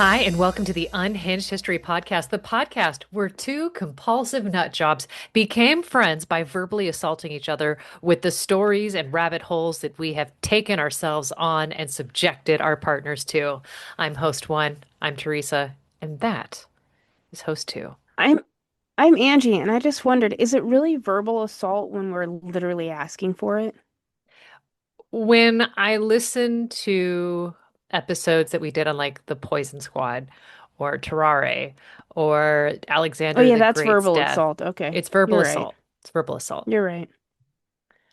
Hi, and welcome to the Unhinged History Podcast, the podcast where two compulsive nut jobs became friends by verbally assaulting each other with the stories and rabbit holes that we have taken ourselves on and subjected our partners to. I'm host one, I'm Theresa, and that is host two. I'm I'm Angie, and I just wondered, is it really verbal assault when we're literally asking for it? When I listen to episodes that we did on like the Poison Squad or Terrare or Oh Alexander yeah, the that's Great's verbal death, assault. Okay. it's verbal You're right. assault. It's verbal assault You're right.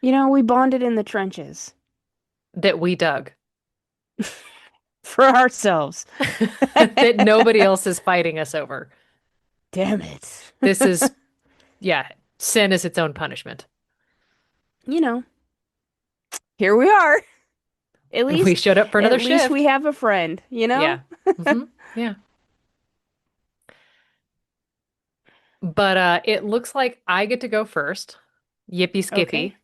You know, we bonded in the trenches that we dug. for ourselves. That nobody else is fighting us over. Damn it. This is, yeah, sin is its own punishment. You know, here we are. At And we least showed up for at another least we shift. have a friend, you know? Yeah. Yeah. But it looks like I get to go first. Yippee Okay. skippy.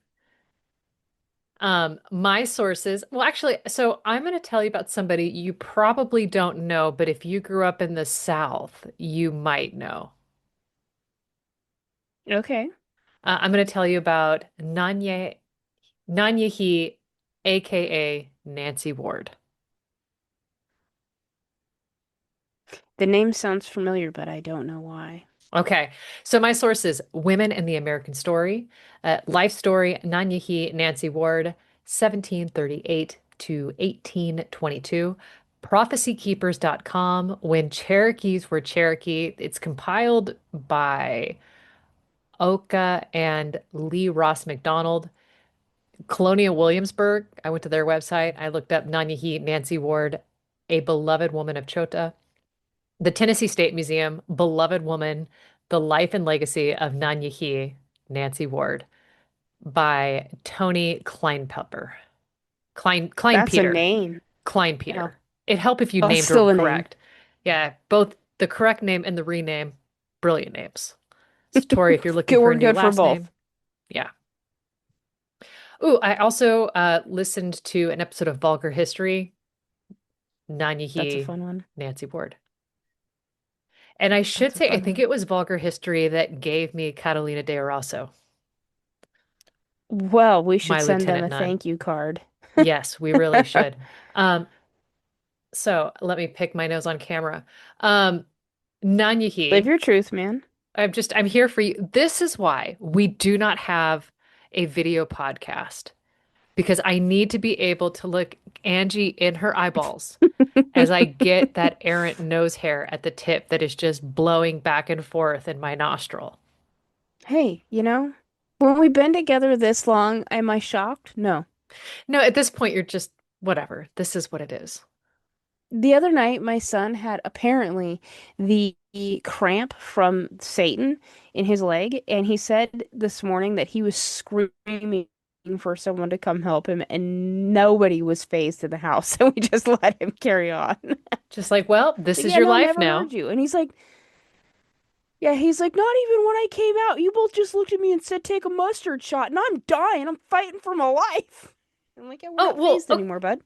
My sources, well, actually, so I'm going to tell you about somebody you probably don't know, but if you grew up in the South, you might know. Okay. I'm going to tell you about Nanyihe, aka Nancy Ward. The name sounds familiar, but I don't know why. Okay, so my sources: Women in the American Story, Life Story, Nanyihi Nancy Ward, 1738 to 1822, prophecykeepers.com, When Cherokees Were Cherokee. It's compiled by Oka and Lee Ross McDonald. Colonial Williamsburg, I went to their website. I looked up Nanyihi Nancy Ward, a beloved woman of Chota. The Tennessee State Museum, Beloved Woman, The Life and Legacy of Nanyihe, Nancy Ward by Tony Kleinpepper. Klein That's a Peter. name. Klein Oh, Peter. It'd help if you oh, it's named her still a name. correct. Yeah, both the correct name and the rename, brilliant names. So Tori, if you're looking Good, for a we're new good for last both. name, yeah. Ooh, I also listened to an episode of Vulgar History, That's a Nanyihe, fun one. Nancy Ward. And I should That's a say, I fun think one. it was Vulgar History that gave me Catalina de Arasso, Well, we should my send them lieutenant a nun. thank you card. Yes, we really should. Um, so let me pick my nose on camera. Um, Live Nanyihi, your truth, man. I'm here for you. This is why we do not have a video podcast because I need to be able to look Angie in her eyeballs as I get that errant nose hair at the tip that is just blowing back and forth in my nostril. Hey, when we've been together this long, am I shocked? No. No, at this point, you're just whatever. This is what it is. The other night, my son had apparently the cramp from Satan in his leg, and he said this morning that he was screaming for someone to come help him, and nobody was phased in the house, so we just let him carry on. Just like, well, this Like, is yeah, your no, life never now. heard you. And he's like, yeah, he's like, not even when I came out, you both just looked at me and said, take a mustard shot, and I'm dying. I'm fighting for my life. I'm like, yeah, we're Oh, not well, phased anymore, bud.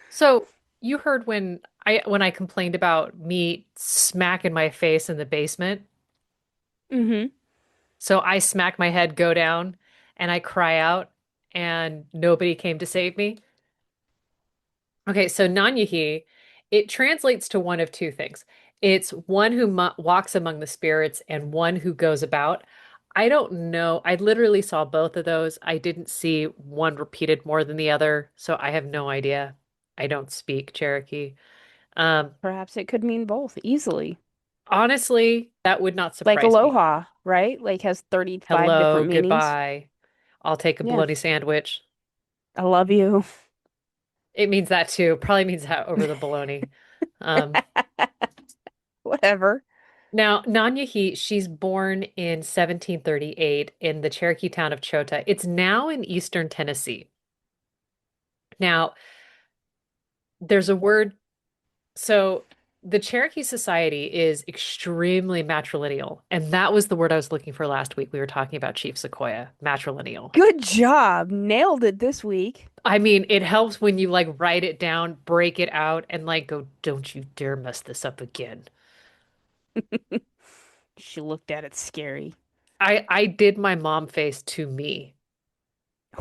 so you heard when I complained about me smacking my face in the basement. Mm-hmm. So I smack my head, go down, and I cry out, and nobody came to save me. Okay, so Nanyihi, it translates to one of two things. It's one who mo walks among the spirits and one who goes about. I don't know. I literally saw both of those. I didn't see one repeated more than the other, so I have no idea. I don't speak Cherokee. Um, Perhaps it could mean both easily. Honestly, that would not Like surprise me. aloha, right? Like has 35 Hello, different meanings. goodbye. I'll take a Yeah. bologna sandwich. I love you. It means that too. Probably means that over the bologna. Um, Whatever. Now, Nanyahi, she's born in 1738 in the Cherokee town of Chota. It's now in eastern Tennessee. Now, there's a word. So the Cherokee society is extremely matrilineal, and that was the word I was looking for last week. We were talking about Chief Sequoia, matrilineal. Good job. Nailed it this week. I mean, it helps when you like write it down, break it out, and like go, don't you dare mess this up again. She looked at it scary. I did my mom face to me.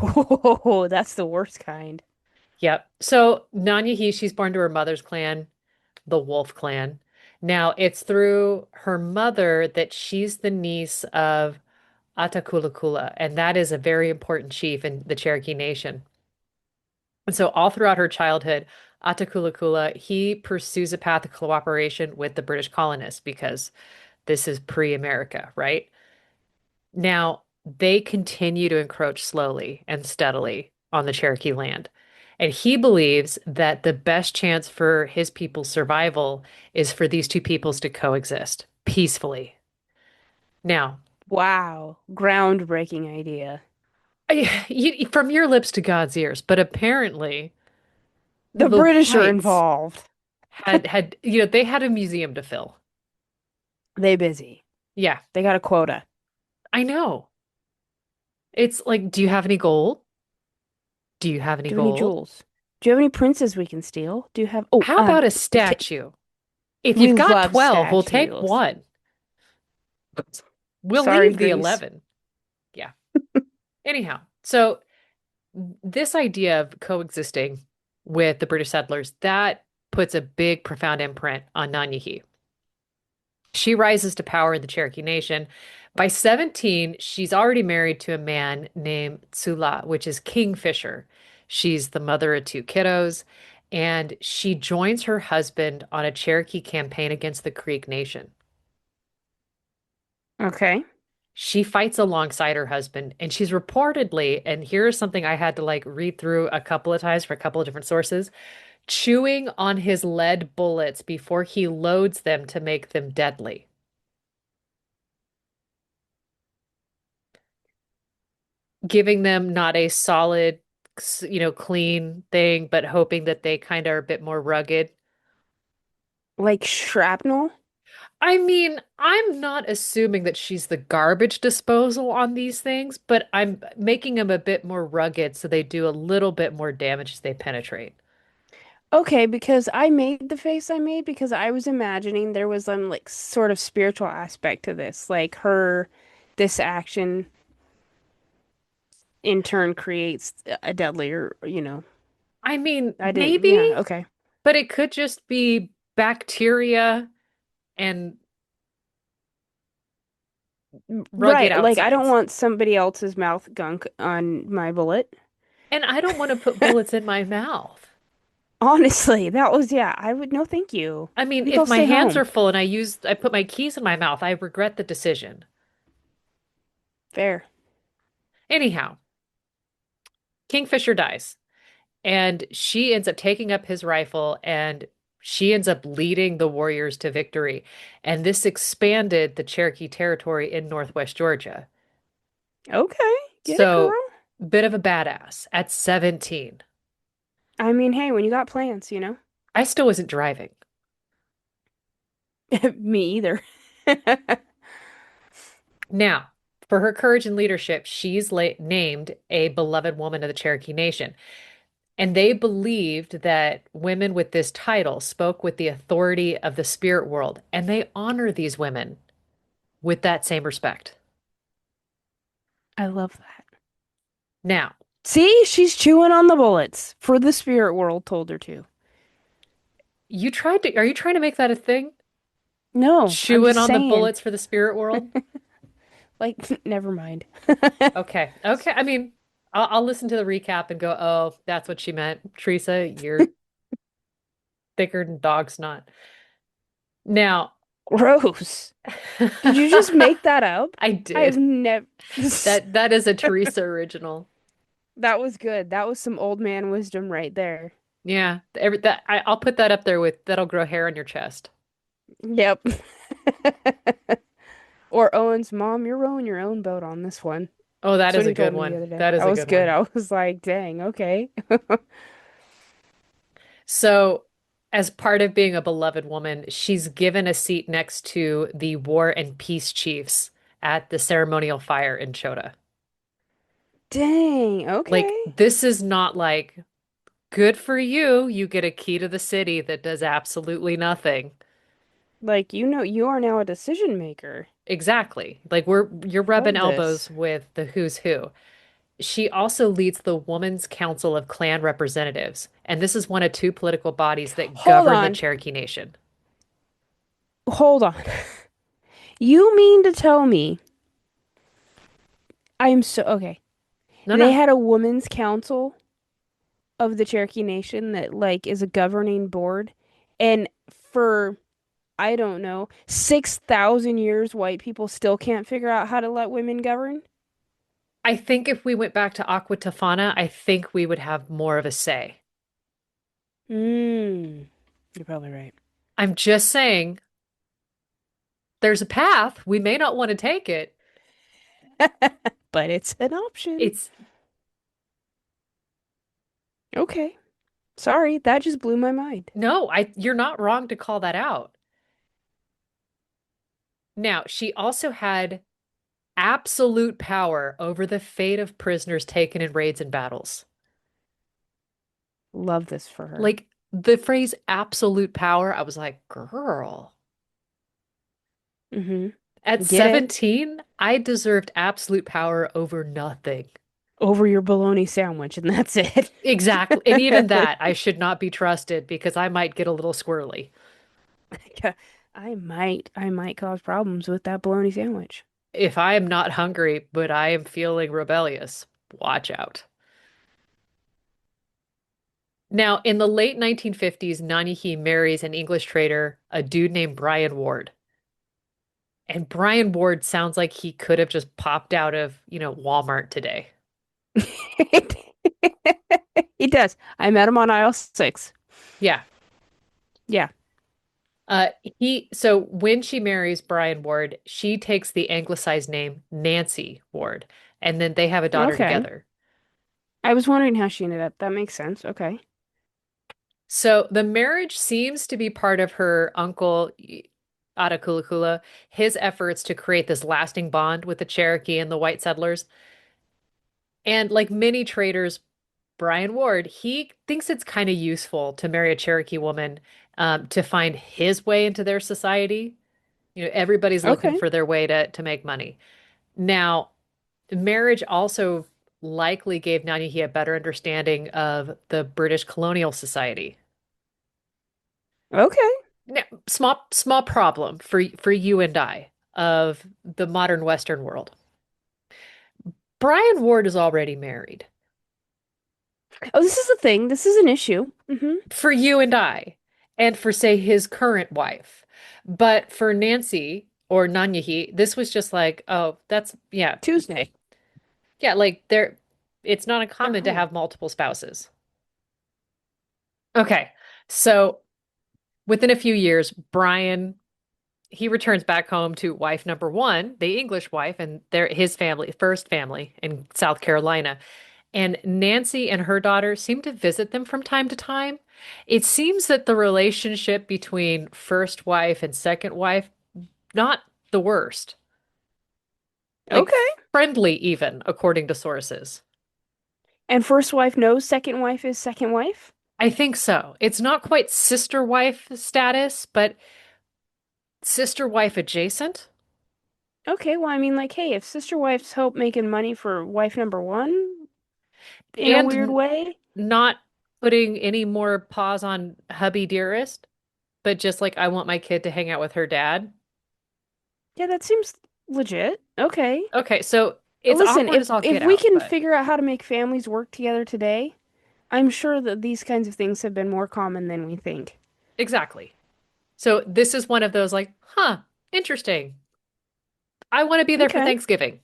Oh, that's the worst kind. Yep. So Nanyihe, she's born to her mother's clan, the Wolf clan. Now it's through her mother that she's the niece of Atakulakula, and that is a very important chief in the Cherokee Nation. And so all throughout her childhood, Atakulakula, he pursues a path of cooperation with the British colonists because this is pre-America, right? Now, they continue to encroach slowly and steadily on the Cherokee land. And he believes that the best chance for his people's survival is for these two peoples to coexist peacefully. Now, Wow. Groundbreaking idea. from your lips to God's ears, but apparently The the British are whites involved. they had a museum to fill. They busy. Yeah, They got a quota. I know. It's like, do you have any gold? Do you have any Do we need gold? jewels? Do you have any princes we can steal? Do you have? Oh, How about a t statue? If we you've got love 12, we'll take statues. one. We'll Sorry, leave the Greece. 11. Yeah. Anyhow, so this idea of coexisting with the British settlers, that puts a big, profound imprint on Nanyihi. She rises to power in the Cherokee Nation. By 17, she's already married to a man named Tsula, which is Kingfisher. She's the mother of two kiddos, and she joins her husband on a Cherokee campaign against the Creek Nation. Okay. She fights alongside her husband, and she's reportedly, and here's something I had to like read through a couple of times for a couple of different sources, chewing on his lead bullets before he loads them to make them deadly, giving them not a solid, clean thing, but hoping that they kind of are a bit more rugged. Like shrapnel? I mean, I'm not assuming that she's the garbage disposal on these things, but I'm making them a bit more rugged so they do a little bit more damage as they penetrate. Okay, because I made the face I made because I was imagining there was some like sort of spiritual aspect to this. Like this action in turn creates a deadlier, I mean, I didn't, maybe, yeah, okay. but it could just be bacteria and rugged Right, like I don't outsides. want somebody else's mouth gunk on my bullet. And I don't want to put bullets in my mouth. Honestly, that was, yeah, I would, no, thank you. I I mean, think if I'll my stay hands home. are full and I put my keys in my mouth, I regret the decision. Fair. Anyhow, Kingfisher dies, and she ends up taking up his rifle and she ends up leading the warriors to victory. And this expanded the Cherokee territory in Northwest Georgia. Okay, get it, girl. So, bit of a badass at 17. I mean, hey, when you got plans, I still wasn't driving. Me either. Now, for her courage and leadership, she's named a beloved woman of the Cherokee Nation. And they believed that women with this title spoke with the authority of the spirit world, and they honor these women with that same respect. I love that. Now, See, she's chewing on the bullets for the spirit world told her to. are you trying to make that a thing? No, I'm Chewing just on the saying. bullets for the spirit world? Like, never mind. Okay. Okay. I mean, I'll listen to the recap and go, oh, that's what she meant. Teresa, you're thicker than dog snot. Now, Gross. Did you just make that up? I I have did. never. That is a Teresa original. That was good. That was some old man wisdom right there. Yeah, I'll put that up there with that'll grow hair on your chest. Yep. Or Owen's mom, you're rowing your own boat on this one. Oh, that That's what is a he told good me the one. other day. That is That a was good good. one. I was like, dang, okay. So As part of being a beloved woman, she's given a seat next to the war and peace chiefs at the ceremonial fire in Chota. Dang, Like, okay. this is not like, good for you, you get a key to the city that does absolutely nothing. Like, you are now a decision maker. Exactly. Like, you're rubbing Love this. elbows with the who's who. She also leads the Women's Council of Clan Representatives, and this is one of two political bodies that Hold govern the on. Cherokee Nation. Hold on. You mean to tell me I am so okay. No, They no. had a women's council of the Cherokee Nation that like is a governing board, and for I don't know, 6,000 years white people still can't figure out how to let women govern? I think if we went back to Aqua Tofana, I think we would have more of a say. Hmm. You're probably right. I'm just saying there's a path. We may not want to take it. But it's an option. It's Okay. Sorry, that just blew my mind. no, you're not wrong to call that out. Now, she also had absolute power over the fate of prisoners taken in raids and battles. Love this for her. Like the phrase absolute power, I was like, girl. At Mm-hmm. Get it? 17, I deserved absolute power over nothing. Over your bologna sandwich, and that's it. Exactly. And even that, I should not be trusted because I might get a little squirrely. Yeah, I might cause problems with that bologna sandwich. If I am not hungry, but I am feeling rebellious, watch out. Now, in the late 1950s, Nanyihe marries an English trader, a dude named Brian Ward. And Brian Ward sounds like he could have just popped out of, Walmart today. He does. I met him on aisle 6. Yeah. Yeah. So when she marries Brian Ward, she takes the anglicized name Nancy Ward, and then they have a daughter Okay. together. I was wondering how she ended up. That makes sense. Okay. So the marriage seems to be part of her uncle Atakulakula, his efforts to create this lasting bond with the Cherokee and the white settlers. And like many traders, Brian Ward, he thinks it's kind of useful to marry a Cherokee woman to find his way into their society. Everybody's looking Okay. for their way to make money. Now, marriage also likely gave Nanyihe a better understanding of the British colonial society. Okay. Now, small problem for you and I of the modern Western world. Brian Ward is already married. Oh, this is a thing. This is an issue. For you and I, and for say his current wife. But for Nancy or Nanyihe, this was just like, oh, that's yeah. Tuesday. Yeah, like it's not They're uncommon to home. have multiple spouses. Okay. So within a few years, Brian he returns back home to wife number one, the English wife, and his family, first family in South Carolina. And Nancy and her daughter seem to visit them from time to time. It seems that the relationship between first wife and second wife, not the worst, like Okay. friendly even, according to sources. And first wife knows second wife is second wife? I think so. It's not quite sister wife status, but sister wife adjacent. Okay, well, I mean, like, hey, if sister wives help making money for wife number one in a And weird way, not putting any more paws on hubby dearest, but just like I want my kid to hang out with her dad. yeah, that seems legit. Okay. Okay, so it's Listen, awkward if as all if get we out, can but figure out how to make families work together today, I'm sure that these kinds of things have been more common than we think. exactly. So this is one of those like, huh, interesting. I want to be there for Okay. Thanksgiving.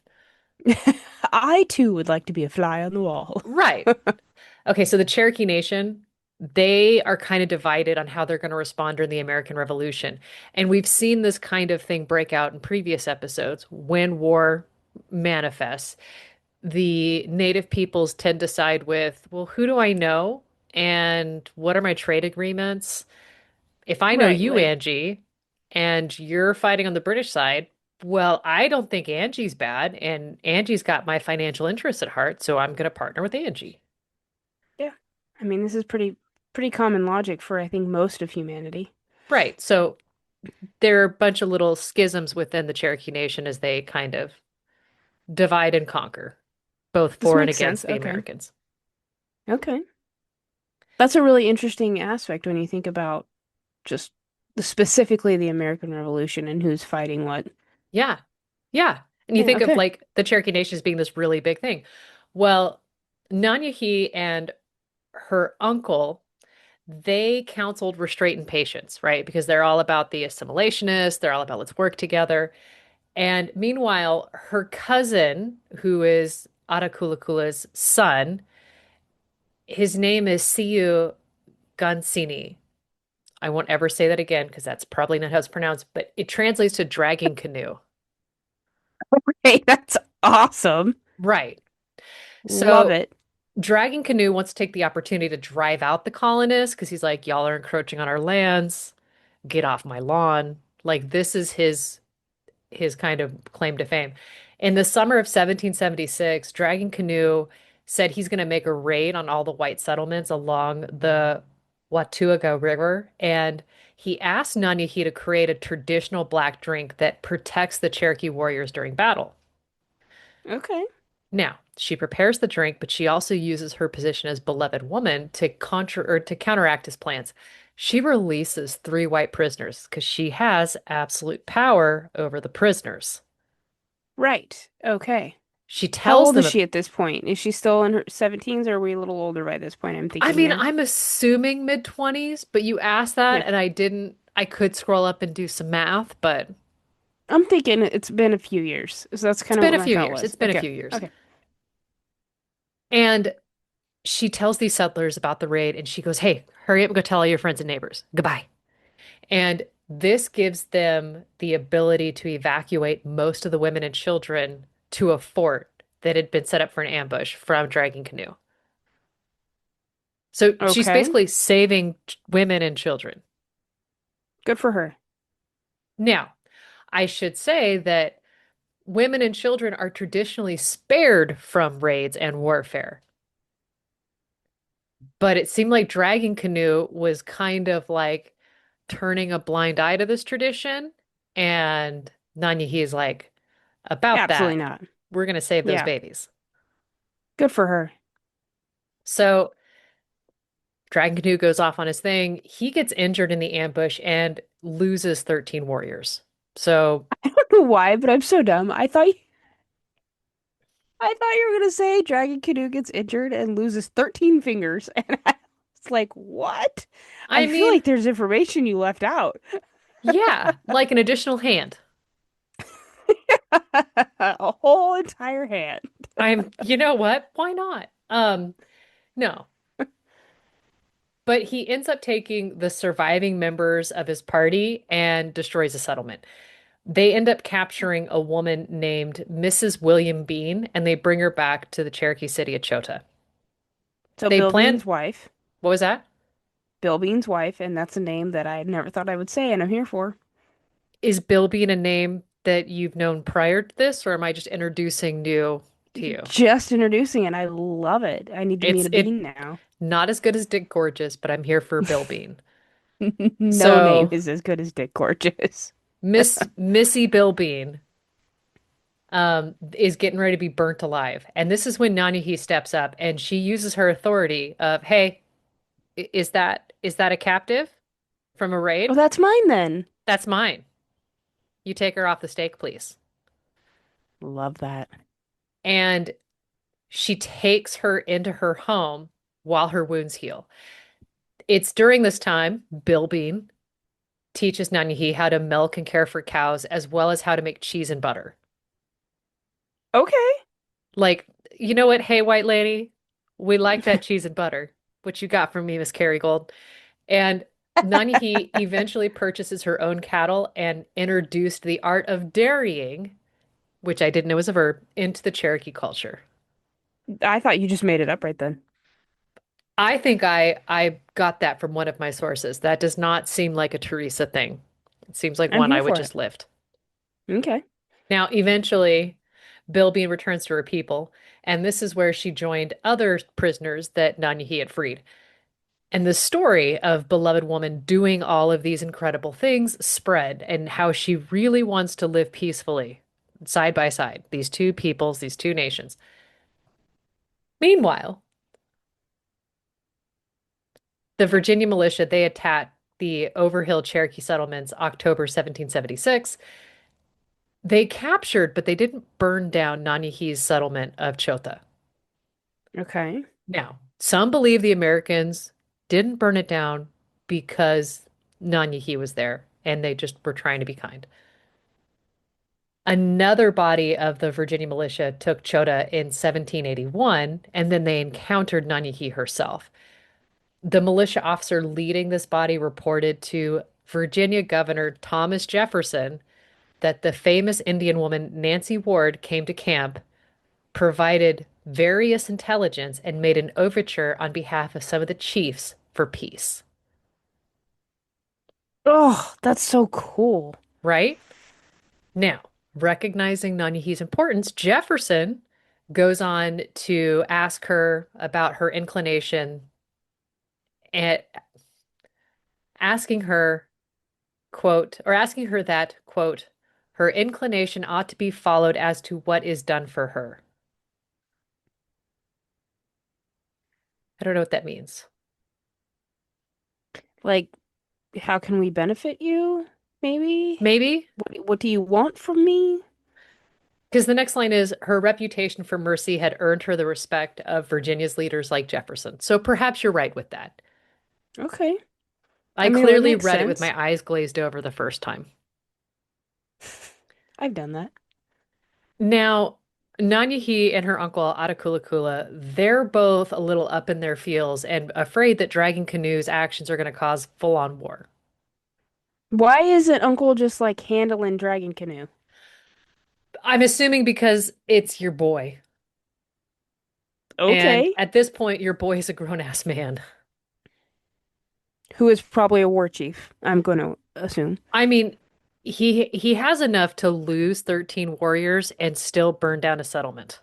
I too would like to be a fly on the wall. Right. Okay, so the Cherokee Nation, they are kind of divided on how they're going to respond during the American Revolution. And we've seen this kind of thing break out in previous episodes when war manifests. The native peoples tend to side with, well, who do I know? And what are my trade agreements? If I know Right, you, like, Angie, and you're fighting on the British side, well, I don't think Angie's bad, and Angie's got my financial interests at heart, so I'm going to partner with Angie. yeah. I mean, this is pretty common logic for I think most of humanity. Right. So there are a bunch of little schisms within the Cherokee Nation as they kind of divide and conquer, both This for and makes sense. against the Okay. Americans. Okay. That's a really interesting aspect when you think about just specifically the American Revolution and who's fighting what. Yeah. Yeah. And you Yeah, think of okay. like the Cherokee Nation as being this really big thing. Well, Nanyihe and her uncle, they counseled restraint and patience, right? Because they're all about the assimilationists, they're all about let's work together. And meanwhile, her cousin, who is Atakulakula's son, his name is Siu Gansini. I won't ever say that again because that's probably not how it's pronounced, but it translates to dragon canoe. Hey, that's awesome. Right. Love So it. Dragon Canoe wants to take the opportunity to drive out the colonists because he's like, y'all are encroaching on our lands. Get off my lawn. Like this is his kind of claim to fame. In the summer of 1776, Dragon Canoe said he's going to make a raid on all the white settlements along the Watauga River, and he asked Nanyihe to create a traditional black drink that protects the Cherokee warriors during battle. Okay. Now, she prepares the drink, but she also uses her position as beloved woman to to counteract his plans. She releases three white prisoners because she has absolute power over the prisoners. Right. Okay. She How tells old is them, she at this point? Is she still in her 17s or are we a little older by this point? I'm I thinking mean, here. I'm assuming mid 20s, but you asked that Yeah. and I didn't, I could scroll up and do some math, but I'm thinking it's been a few years. So that's it's kind of been what a my few thought years. was. It's been a Okay. few years. Okay. And she tells these settlers about the raid and she goes, hey, hurry up and go tell all your friends and neighbors. Goodbye. And this gives them the ability to evacuate most of the women and children to a fort that had been set up for an ambush from Dragon Canoe. So she's Okay. basically saving women and children. Good for her. Now, I should say that women and children are traditionally spared from raids and warfare, but it seemed like Dragon Canoe was kind of like turning a blind eye to this tradition. And Nanyihi is like, about Absolutely that, not. we're going to save those Yeah. babies. Good for her. So Dragon Canoe goes off on his thing. He gets injured in the ambush and loses 13 warriors. So, I don't know why, but I'm so dumb. I thought you were gonna say Dragon Canoe gets injured and loses 13 fingers, and I was like, what? I I feel mean, like there's information you left out. yeah, like an additional hand. A whole entire hand. You know what? Why not? No. But he ends up taking the surviving members of his party and destroys a settlement. They end up capturing a woman named Mrs. William Bean and they bring her back to the Cherokee city of Chota. So They Bill plan, Bean's wife, what was that? Bill Bean's wife, and that's a name that I never thought I would say, and I'm here for. Is Bill Bean a name that you've known prior to this, or am I just introducing new to you? Just introducing it. I love it. I need to meet It's a it bean now. not as good as Dick Gorgeous, but I'm here for Bill Bean. No name So is as good as Dick Gorgeous. Missy Bill Bean is getting ready to be burnt alive. And this is when Nanyihi steps up and she uses her authority of, hey, is that a captive from a Oh, raid? that's mine then. That's mine. You take her off the stake, please. Love that. And she takes her into her home while her wounds heal. It's during this time, Bill Bean teaches Nanyihi how to milk and care for cows, as well as how to make cheese and butter. Okay. Like, you know what? Hey, white lady, we like that cheese and butter, which you got from me, Miss Kerrygold. And Nanyihi eventually purchases her own cattle and introduced the art of dairying, which I didn't know was a verb, into the Cherokee culture. I thought you just made it up right then. I think I got that from one of my sources. That does not seem like a Teresa thing. It seems like I'm one here I would for it. just lift. Okay. Now, eventually, Bilby returns to her people, and this is where she joined other prisoners that Nanyihe had freed. And the story of Beloved Woman doing all of these incredible things spread, and how she really wants to live peacefully side by side, these two peoples, these two nations. Meanwhile, the Virginia militia, they attacked the Overhill Cherokee settlements October 1776. They captured, but they didn't burn down Nanyihe's settlement of Chota. Okay. Now, some believe the Americans didn't burn it down because Nanyihe was there and they just were trying to be kind. Another body of the Virginia militia took Chota in 1781, and then they encountered Nanyihe herself. The militia officer leading this body reported to Virginia Governor Thomas Jefferson that the famous Indian woman Nancy Ward came to camp, provided various intelligence, and made an overture on behalf of some of the chiefs for peace. Oh, that's so cool. Right? Now, recognizing Nanyihi's importance, Jefferson goes on to ask her about her inclination and asking her, quote, or asking her that, quote, her inclination ought to be followed as to what is done for her. I don't know what that means. Like, how can we benefit you? Maybe? Maybe What do you want from me? because the next line is her reputation for mercy had earned her the respect of Virginia's leaders like Jefferson. So perhaps you're right with that. Okay. I I mean, it would clearly make read it with sense. my eyes glazed over the first time. I've done that. Now, Nanyihi and her uncle Atakulakula, they're both a little up in their feels and afraid that Dragon Canoe's actions are going to cause full-on war. Why isn't Uncle just like handling Dragon Canoe? I'm assuming because it's your boy. And Okay. at this point, your boy is a grown-ass man. Who is probably a war chief, I'm going to assume. I mean, he has enough to lose 13 warriors and still burn down a settlement.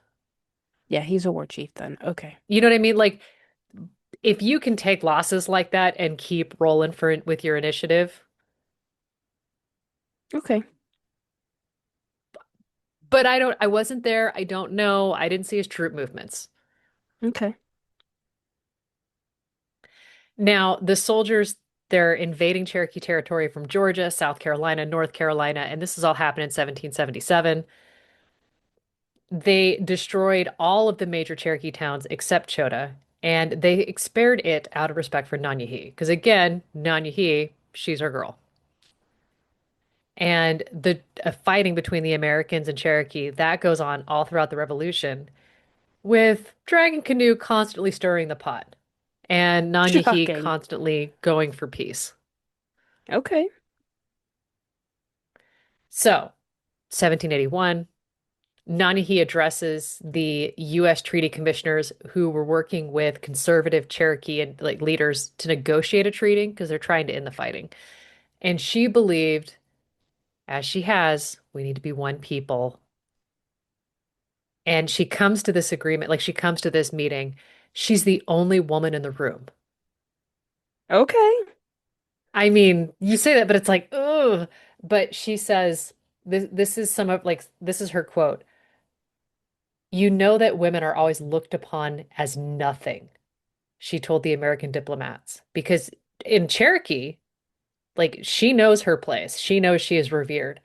Yeah, he's a war chief then. Okay. You know what I mean? Like if you can take losses like that and keep rolling for with your initiative. Okay. But I wasn't there. I don't know. I didn't see his troop movements. Okay. Now, the soldiers, they're invading Cherokee territory from Georgia, South Carolina, North Carolina, and this has all happened in 1777. They destroyed all of the major Cherokee towns except Chota, and they spared it out of respect for Nanyihe. Because again, Nanyihe, she's our girl. And the fighting between the Americans and Cherokee, that goes on all throughout the Revolution, with Dragon Canoe constantly stirring the pot and Nanyihi Shocking. constantly going for peace. Okay. So, 1781, Nanyihi addresses the U.S. treaty commissioners who were working with conservative Cherokee and like leaders to negotiate a treaty because they're trying to end the fighting. And she believed, as she has, we need to be one people. And she comes to this agreement, like she comes to this meeting. She's the only woman in the room. Okay. I mean, you say that, but it's like, ugh. But she says, this is some of like, this is her quote. You know that women are always looked upon as nothing, she told the American diplomats. Because in Cherokee, like she knows her place. She knows she is revered,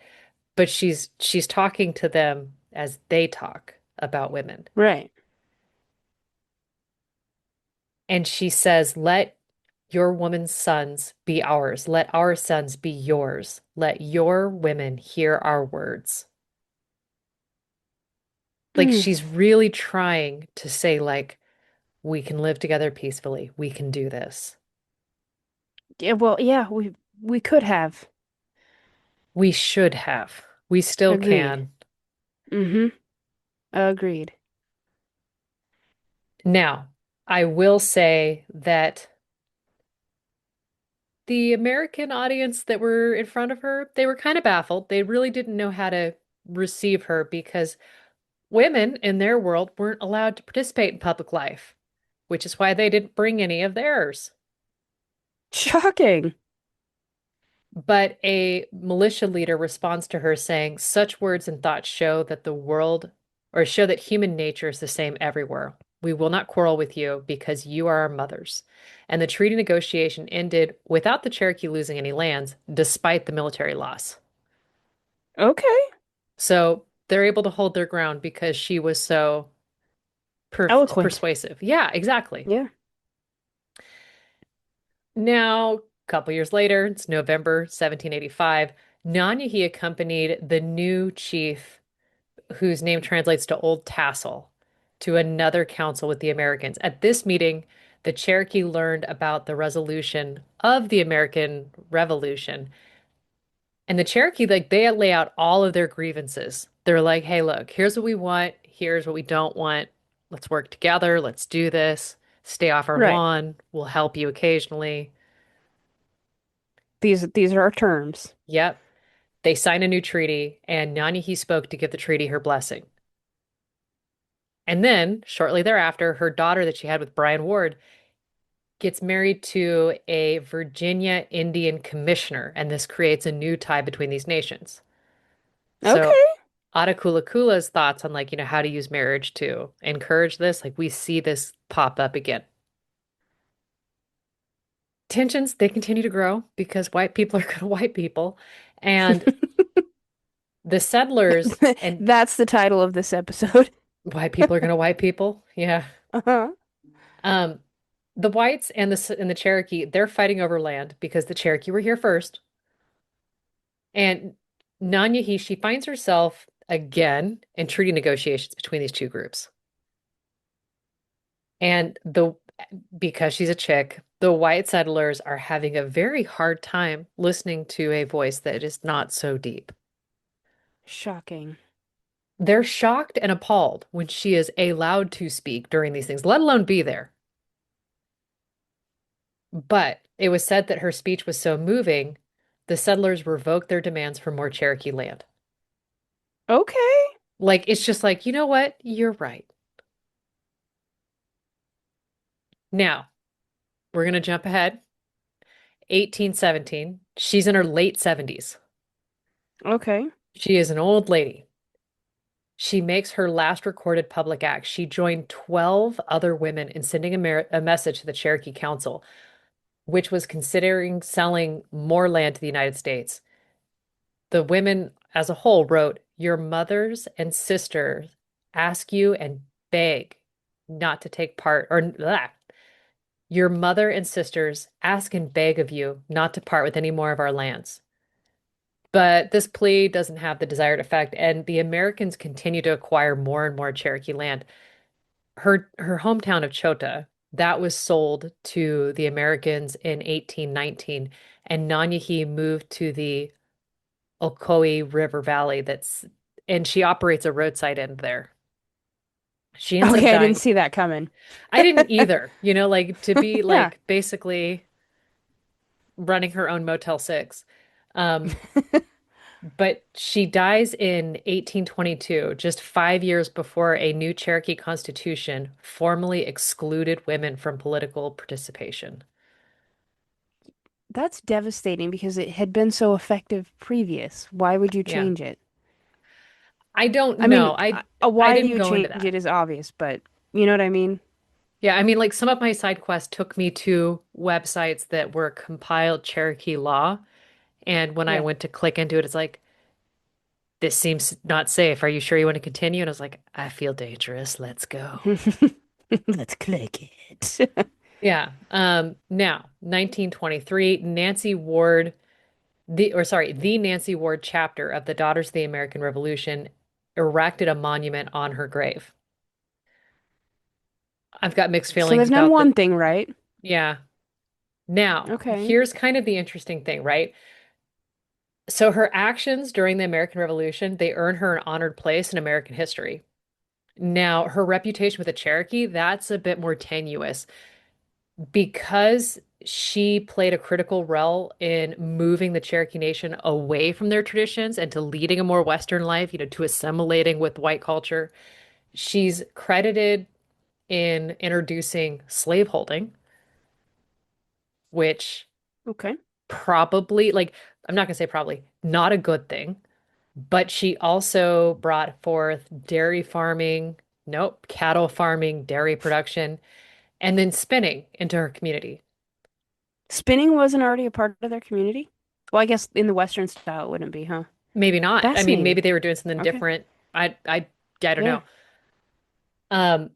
but she's talking to them as they talk about women. Right. And she says, let your woman's sons be ours. Let our sons be yours. Let your women hear our words. Like Mm. she's really trying to say, like, we can live together peacefully. We can do this. Yeah, well, yeah, we could have. We should have. We still Agreed. can. Mm-hmm. Agreed. Now, I will say that the American audience that were in front of her, they were kind of baffled. They really didn't know how to receive her because women in their world weren't allowed to participate in public life, which is why they didn't bring any of theirs. Shocking. But a militia leader responds to her saying, such words and thoughts show that the world, or show that human nature is the same everywhere. We will not quarrel with you because you are our mothers. And the treaty negotiation ended without the Cherokee losing any lands, despite the military loss. Okay. So they're able to hold their ground because she was so Eloquent. persuasive. Yeah, exactly. Yeah. Now, a couple years later, it's November 1785. Nanyihe accompanied the new chief, whose name translates to Old Tassel, to another council with the Americans. At this meeting, the Cherokee learned about the resolution of the American Revolution. And the Cherokee, like, they lay out all of their grievances. They're like, hey, look, here's what we want, here's what we don't want. Let's work together, let's do this. Stay off our Right. lawn. We'll help you occasionally. These are our terms. Yep. They signed a new treaty, and Nanyihe spoke to give the treaty her blessing. And then, shortly thereafter, her daughter that she had with Brian Ward gets married to a Virginia Indian commissioner, and this creates a new tie between these nations. So, Okay. Attakullakulla's thoughts on, like, how to use marriage to encourage this, like, we see this pop up again. Tensions, they continue to grow because white people are going to white people. And the settlers and That's the title of this episode. white people are going to white people. Yeah. Uh-huh. Um, the whites and the Cherokee, they're fighting over land because the Cherokee were here first. And Nanyihe, she finds herself again in treaty negotiations between these two groups. And the because she's a chick, the white settlers are having a very hard time listening to a voice that is not so deep. Shocking. They're shocked and appalled when she is allowed to speak during these things, let alone be there. But it was said that her speech was so moving, the settlers revoked their demands for more Cherokee land. Okay. Like, it's just like, you know what? You're right. Now, we're going to jump ahead. 1817. She's in her late 70s. Okay. She is an old lady. She makes her last recorded public act. She joined 12 other women in sending a message to the Cherokee Council, which was considering selling more land to the United States. The women as a whole wrote, your mothers and sisters ask you and beg not to take part, or blah. Your mother and sisters ask and beg of you not to part with any more of our lands. But this plea doesn't have the desired effect, and the Americans continue to acquire more and more Cherokee land. Her hometown of Chota, that was sold to the Americans in 1819, and Nanyihe moved to the Ocoee River Valley and she operates a roadside inn there. She ends up Okay, I didn't dying. see that coming. I didn't either, like to be Yeah. like basically running her own Motel 6. Um, but she dies in 1822, just 5 years before a new Cherokee Constitution formally excluded women from political participation. That's devastating because it had been so effective previous. Why would you Yeah. change it? I don't I mean, know. I why didn't you would go into change that. it is obvious, but you know what I mean? Yeah, I mean, like some of my side quests took me to websites that were compiled Cherokee law. And when I Yeah. went to click into it, it's like, this seems not safe. Are you sure you want to continue? And I was like, I feel dangerous. Let's go. Let's click it. Yeah. Now, 1923, Nancy Ward, the Nancy Ward chapter of the Daughters of the American Revolution erected a monument on her grave. I've got mixed So feelings they've done about one thing right. yeah. Now, Okay. here's kind of the interesting thing, right? So her actions during the American Revolution, they earn her an honored place in American history. Now, her reputation with the Cherokee, that's a bit more tenuous because she played a critical role in moving the Cherokee Nation away from their traditions and to leading a more Western life, to assimilating with white culture. She's credited in introducing slaveholding, which Okay. probably, like, I'm not gonna say probably, not a good thing, but she also brought forth dairy farming, nope, cattle farming, dairy production, and then spinning into her community. Spinning wasn't already a part of their community? Well, I guess in the Western style it wouldn't be, huh? Maybe not. I mean, maybe Fascinating. they were doing something Okay. different. I don't Yeah. know. Um,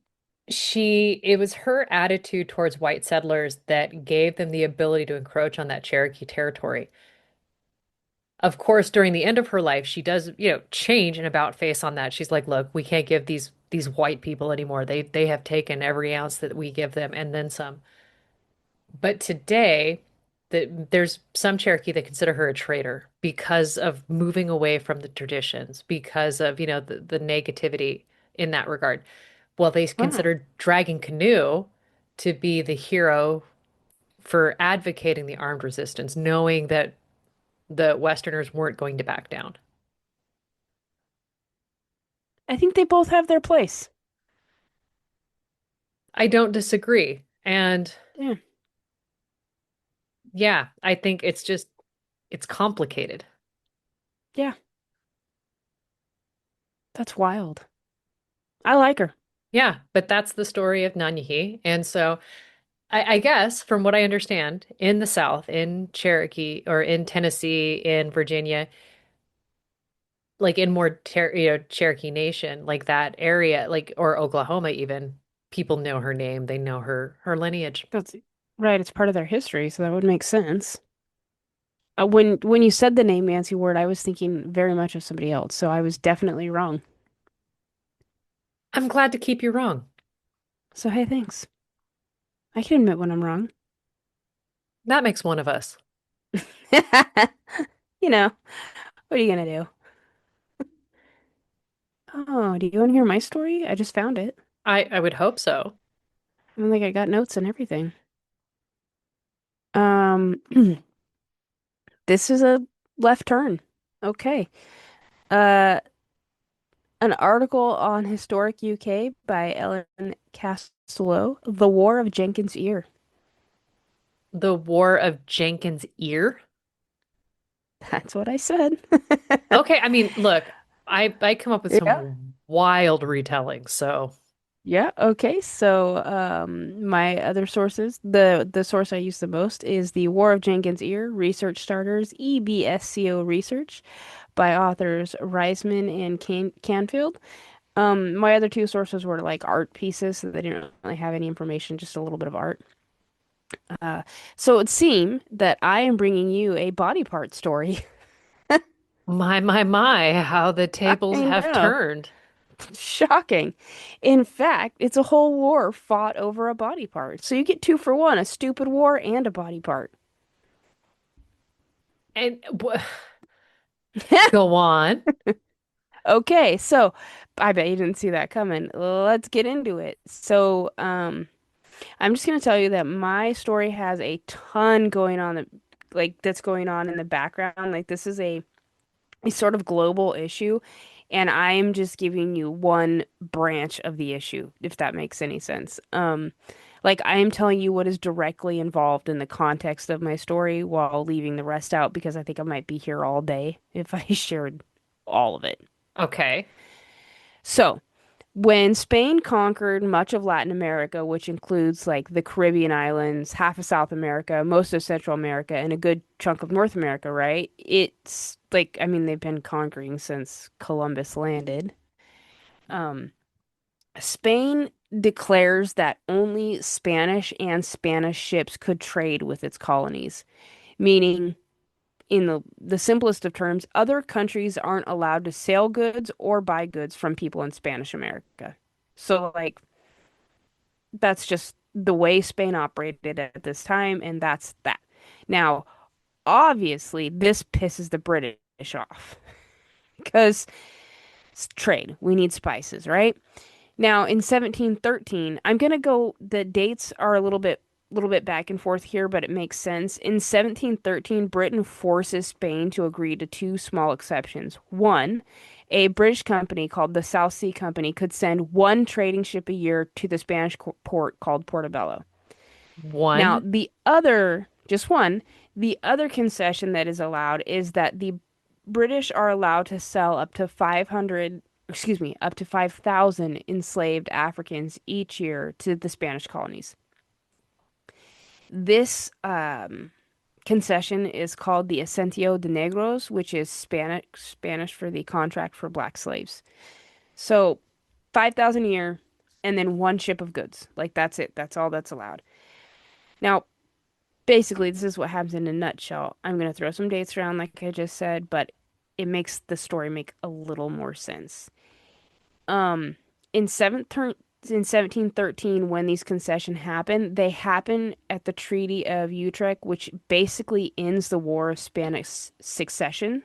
it was her attitude towards white settlers that gave them the ability to encroach on that Cherokee territory. Of course, during the end of her life, she does, change an about face on that. She's like, "Look, we can't give these white people anymore. They have taken every ounce that we give them and then some." But today, there's some Cherokee that consider her a traitor because of moving away from the traditions, because of, the negativity in that regard. Well, they Wow. considered Dragging Canoe to be the hero for advocating the armed resistance, knowing that the Westerners weren't going to back down. I think they both have their place. I don't disagree. And Yeah. yeah, I think it's complicated. Yeah. That's wild. I like her. Yeah, but that's the story of Nanyihe. And so I guess from what I understand, in the South, in Cherokee or in Tennessee, in Virginia, like in more Cherokee Nation, like that area, like or Oklahoma even, people know her name, they know her lineage. That's right. It's part of their history, so that would make sense. When you said the name Nancy Ward, I was thinking very much of somebody else, so I was definitely wrong. I'm glad to keep you wrong. So hey, thanks. I can admit when I'm wrong. That makes one of us. You know, what are you gonna do? Oh, do you want to hear my story? I just found it. I would hope so. I think I got notes and everything. Um, this is a left turn. Okay. Uh, an article on Historic UK by Ellen Castello, The War of Jenkins Ear. The War of Jenkins Ear. That's what I said. Okay, I mean, look, I come up with Yeah. some wild retellings, so Yeah, okay. So, my other sources, the source I use the most is The War of Jenkins Ear, Research Starters, EBSCO Research by authors Reisman and Canfield. My other two sources were like art pieces, so they didn't really have any information, just a little bit of art. Uh, so it would seem that I am bringing you a body part story. my, how the tables I have know. turned. Shocking. In fact, it's a whole war fought over a body part. So you get two for one, a stupid war and a body part. And go on. Okay, so I bet you didn't see that coming. Let's get into it. So, I'm just gonna tell you that my story has a ton going on that's going on in the background. Like this is a sort of global issue, and I'm just giving you one branch of the issue, if that makes any sense. Like I am telling you what is directly involved in the context of my story while leaving the rest out because I think I might be here all day if I shared all of it. Okay. So, when Spain conquered much of Latin America, which includes like the Caribbean islands, half of South America, most of Central America, and a good chunk of North America, right? It's like, I mean, they've been conquering since Columbus landed. Um, Spain declares that only Spanish and Spanish ships could trade with its colonies, meaning, in the simplest of terms, other countries aren't allowed to sell goods or buy goods from people in Spanish America. So, like, that's just the way Spain operated at this time, and that's that. Now, obviously, this pisses the British off because it's trade. We need spices, right? Now, in 1713, I'm gonna go, the dates are a little bit back and forth here, but it makes sense. In 1713, Britain forces Spain to agree to two small exceptions. One, a British company called the South Sea Company could send one trading ship a year to the Spanish port called Portobello. Now, One. just one, the other concession that is allowed is that the British are allowed to sell up to 500, excuse me, up to 5,000 enslaved Africans each year to the Spanish colonies. This concession is called the Asentio de Negros, which is Spanish for the contract for black slaves. So 5,000 a year and then one ship of goods. Like that's it. That's all that's allowed. Now, basically, this is what happens in a nutshell. I'm going to throw some dates around, like I just said, but it makes the story make a little more sense. Um, in in 1713, when these concessions happen, they happen at the Treaty of Utrecht, which basically ends the War of Spanish Succession.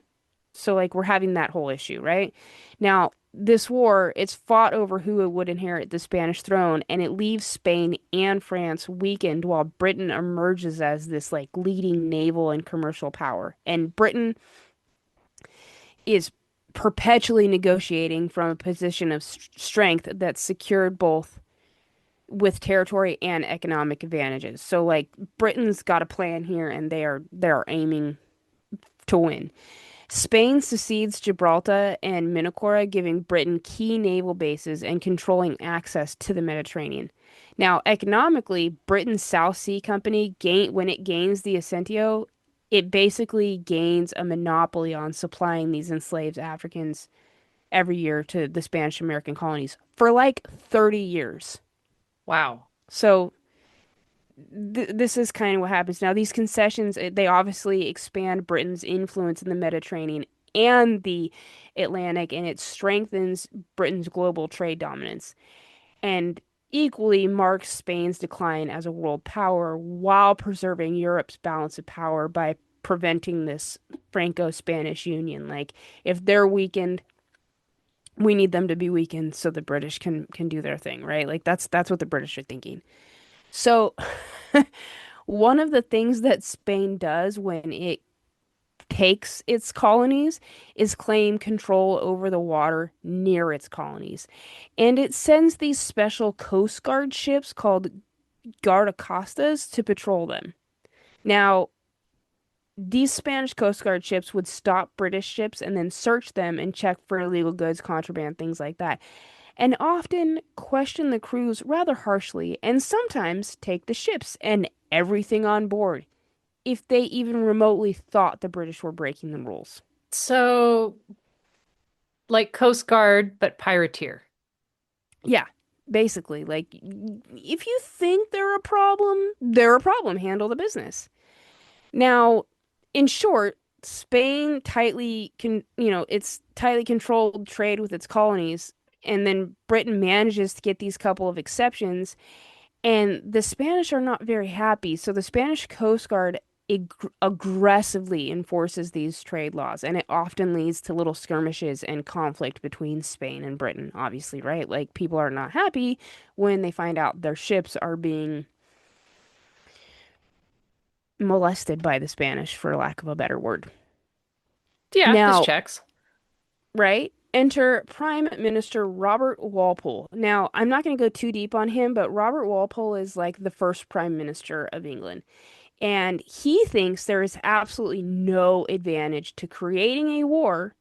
So, like, we're having that whole issue, right? Now, this war, it's fought over who would inherit the Spanish throne, and it leaves Spain and France weakened while Britain emerges as this, like, leading naval and commercial power. And Britain is perpetually negotiating from a position of strength that's secured both with territory and economic advantages. So, like, Britain's got a plan here, and they are aiming to win. Spain secedes Gibraltar and Minorca, giving Britain key naval bases and controlling access to the Mediterranean. Now, economically, Britain's South Sea Company when it gains the Asentio, it basically gains a monopoly on supplying these enslaved Africans every year to the Spanish American colonies for like 30 years. Wow. So this is kind of what happens now. These concessions, they obviously expand Britain's influence in the Mediterranean and the Atlantic, and it strengthens Britain's global trade dominance, and equally marks Spain's decline as a world power while preserving Europe's balance of power by preventing this Franco-Spanish union. Like, if they're weakened, we need them to be weakened so the British can do their thing, right? Like that's what the British are thinking. So one of the things that Spain does when it takes its colonies is claim control over the water near its colonies. And it sends these special Coast Guard ships called guardacostas to patrol them. Now, these Spanish Coast Guard ships would stop British ships and then search them and check for illegal goods, contraband, things like that, and often question the crews rather harshly and sometimes take the ships and everything on board if they even remotely thought the British were breaking the rules. So, like Coast Guard, but pirateer. Yeah, basically, like, if you think they're a problem, handle the business. Now, in short, Spain it's tightly controlled trade with its colonies, and then Britain manages to get these couple of exceptions. And the Spanish are not very happy, so the Spanish Coast Guard aggressively enforces these trade laws, and it often leads to little skirmishes and conflict between Spain and Britain, obviously, right? Like, people are not happy when they find out their ships are being molested by the Spanish, for lack of a better word. Yeah, this Now, checks. right? Enter Prime Minister Robert Walpole. Now, I'm not going to go too deep on him, but Robert Walpole is like the first Prime Minister of England. And he thinks there is absolutely no advantage to creating a war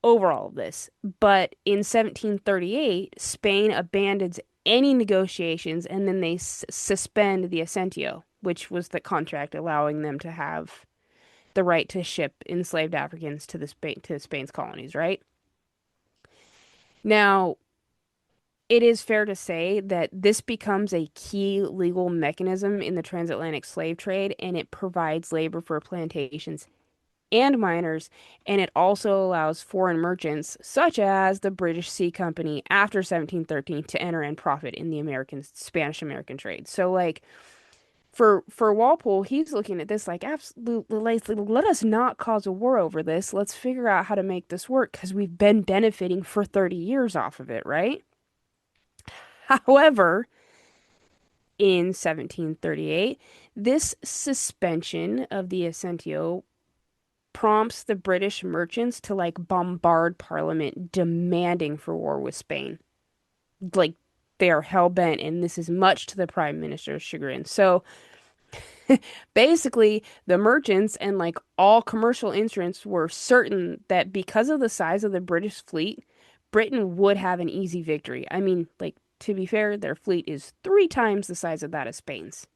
over all of this. But in 1738, Spain abandons any negotiations and then they suspend the Asentio, which was the contract allowing them to have the right to ship enslaved Africans to Spain's colonies, right? Now, it is fair to say that this becomes a key legal mechanism in the transatlantic slave trade, and it provides labor for plantations and miners, and it also allows foreign merchants, such as the British Sea Company after 1713, to enter and profit in the Spanish-American trade. So, like, for Walpole, he's looking at this like, absolutely, like, let us not cause a war over this. Let's figure out how to make this work because we've been benefiting for 30 years off of it, right? However, in 1738, this suspension of the Assentio prompts the British merchants to like bombard Parliament demanding for war with Spain. Like they are hell bent, and this is much to the Prime Minister's chagrin. So basically, the merchants and like all commercial interests were certain that because of the size of the British fleet, Britain would have an easy victory. I mean, like, to be fair, their fleet is 3 times the size of that of Spain's.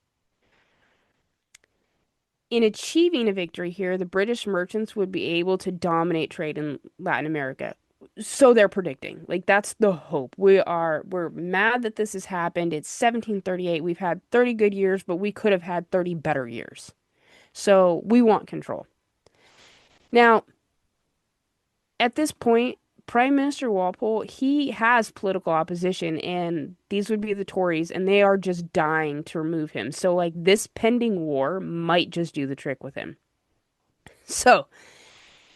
In achieving a victory here, the British merchants would be able to dominate trade in Latin America. So they're predicting. Like that's the hope. We're mad that this has happened. It's 1738. We've had 30 good years, but we could have had 30 better years. So we want control. Now, at this point, Prime Minister Walpole, he has political opposition, and these would be the Tories, and they are just dying to remove him. So, like, this pending war might just do the trick with him. So,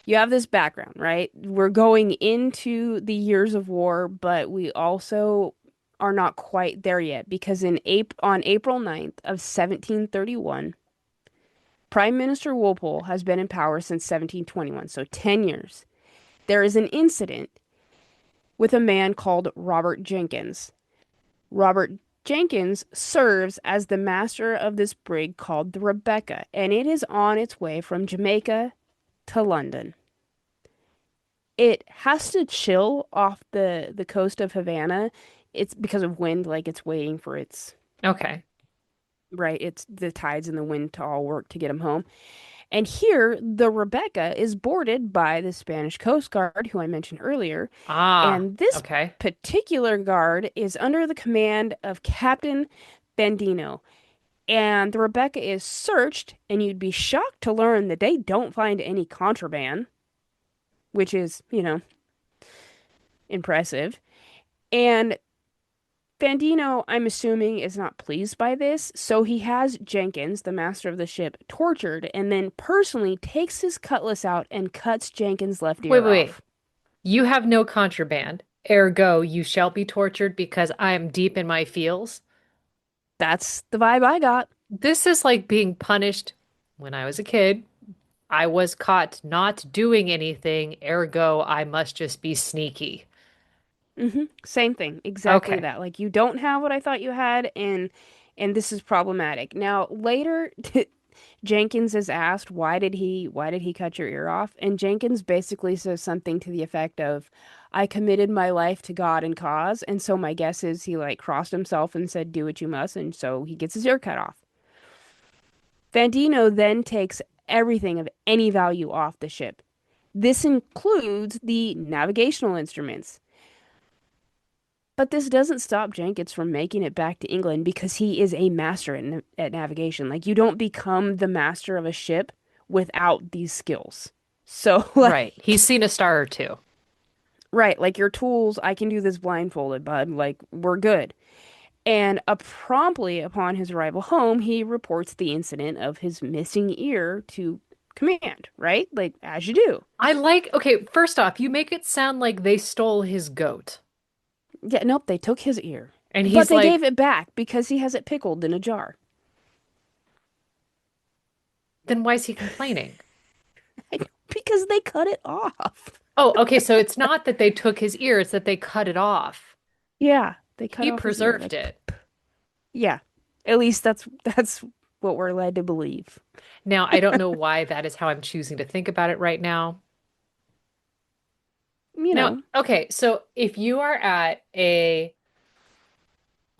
you have this background, right? We're going into the years of war, but we also are not quite there yet because on April 9th of 1731, Prime Minister Walpole has been in power since 1721, so 10 years. There is an incident with a man called Robert Jenkins. Robert Jenkins serves as the master of this brig called the Rebecca, and it is on its way from Jamaica to London. It has to chill off the coast of Havana. It's because of wind, like it's waiting for its Okay. right. It's the tides and the wind to all work to get him home. And here, the Rebecca is boarded by the Spanish Coast Guard, who I mentioned earlier. Ah, And this okay. particular guard is under the command of Captain Bandino. And the Rebecca is searched, and you'd be shocked to learn that they don't find any contraband, which is, impressive. And Bandino, I'm assuming, is not pleased by this, so he has Jenkins, the master of the ship, tortured and then personally takes his cutlass out and cuts Jenkins' left Wait, ear wait, wait. off. You have no contraband. Ergo, you shall be tortured because I am deep in my feels. That's the vibe I got. This is like being punished when I was a kid. I was caught not doing anything. Ergo, I must just be sneaky. Same thing, exactly Okay. that. Like you don't have what I thought you had, and this is problematic. Now, later Jenkins is asked why did he cut your ear off? And Jenkins basically says something to the effect of I committed my life to God and cause, and so my guess is he like crossed himself and said do what you must, and so he gets his ear cut off. Fandino then takes everything of any value off the ship. This includes the navigational instruments. But this doesn't stop Jenkins from making it back to England because he is a master at navigation. Like, you don't become the master of a ship without these skills. So, Right. like, He's seen a star or two. right, like your tools, I can do this blindfolded, bud. Like, we're good. And promptly upon his arrival home, he reports the incident of his missing ear to command, right? Like, as you do. Okay, first off, you make it sound like they stole his goat. Yeah, nope, they took his ear. And But he's they gave like, it back because he has it pickled in a jar. then why is he complaining? Because they cut it off. Oh, okay, so it's not that they took his ear, it's that they cut it off. Yeah, they cut He off his ear. preserved Like, it. yeah. At least that's what we're led to believe. Now, I don't know why that is how I'm choosing to think about it right now. You Now, know. okay, so if you are at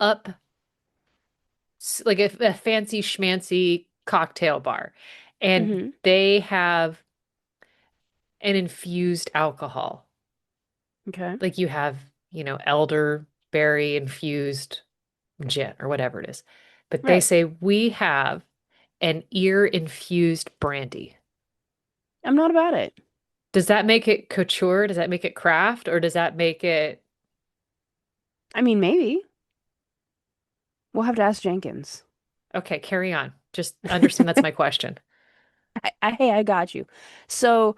up, like a fancy schmancy cocktail bar, and Hmm. they have an infused alcohol, Okay. like you have, elderberry infused gin or whatever it is, but they Right. say we have an ear infused brandy. I'm not about it. Does that make it couture? Does that make it craft? Or does that make it I mean, maybe. We'll have to ask Jenkins. okay, carry on. Just understand that's my question. Hey, I got you. So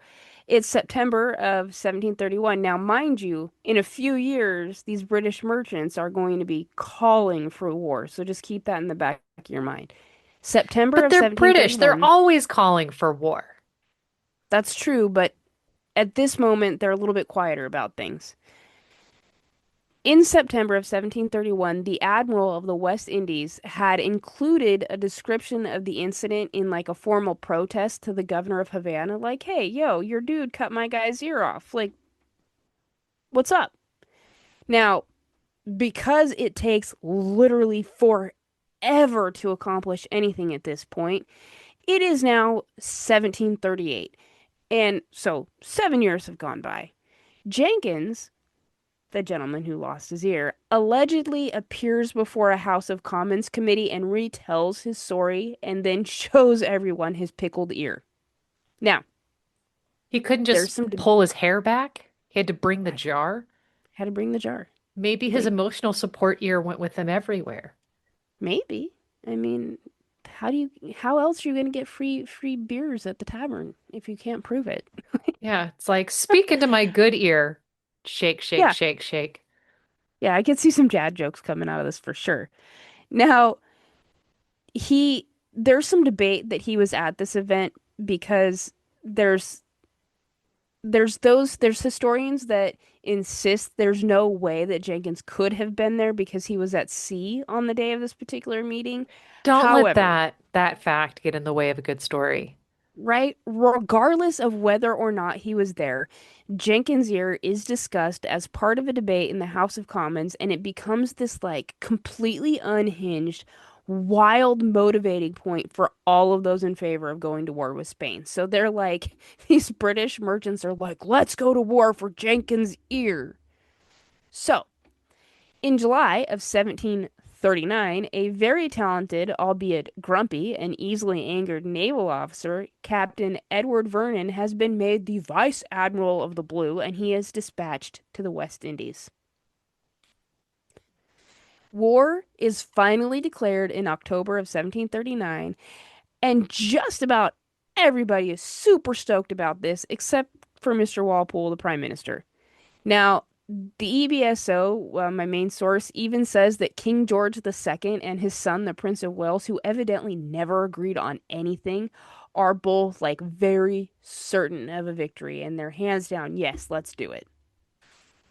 It's September of 1731. Now, mind you, in a few years, these British merchants are going to be calling for war. So just keep that in the back of your mind. September But of they're British. They're 1731. always calling for war. That's true, but at this moment, they're a little bit quieter about things. In September of 1731, the Admiral of the West Indies had included a description of the incident in like a formal protest to the governor of Havana, like, hey, yo, your dude cut my guy's ear off. Like, what's up? Now, because it takes literally forever to accomplish anything at this point, it is now 1738. And so 7 years have gone by. Jenkins, the gentleman who lost his ear, allegedly appears before a House of Commons committee and retells his story and then shows everyone his pickled ear. Now, He couldn't there's just some. pull his hair back. He had to bring the I jar. had to bring the jar. Maybe his Like, emotional support ear went with him everywhere. maybe. I mean, how else are you gonna get free beers at the tavern if you can't prove it? Yeah, it's like, speak into my good ear. Shake, shake, Yeah. shake, shake. Yeah, I could see some dad jokes coming out of this for sure. Now, he there's some debate that he was at this event because there's there's historians that insist there's no way that Jenkins could have been there because he was at sea on the day of this particular meeting. Don't let However, that fact get in the way of a good story. right, regardless of whether or not he was there, Jenkins' ear is discussed as part of a debate in the House of Commons, and it becomes this like completely unhinged, wild motivating point for all of those in favor of going to war with Spain. So they're like, these British merchants are like, let's go to war for Jenkins' ear. So in July of 1739, a very talented, albeit grumpy and easily angered naval officer, Captain Edward Vernon, has been made the Vice Admiral of the Blue and he is dispatched to the West Indies. War is finally declared in October of 1739, and just about everybody is super stoked about this except for Mr. Walpole, the Prime Minister. Now, the EBSO, my main source, even says that King George II and his son, the Prince of Wales, who evidently never agreed on anything, are both like very certain of a victory and they're hands down, yes, let's do it.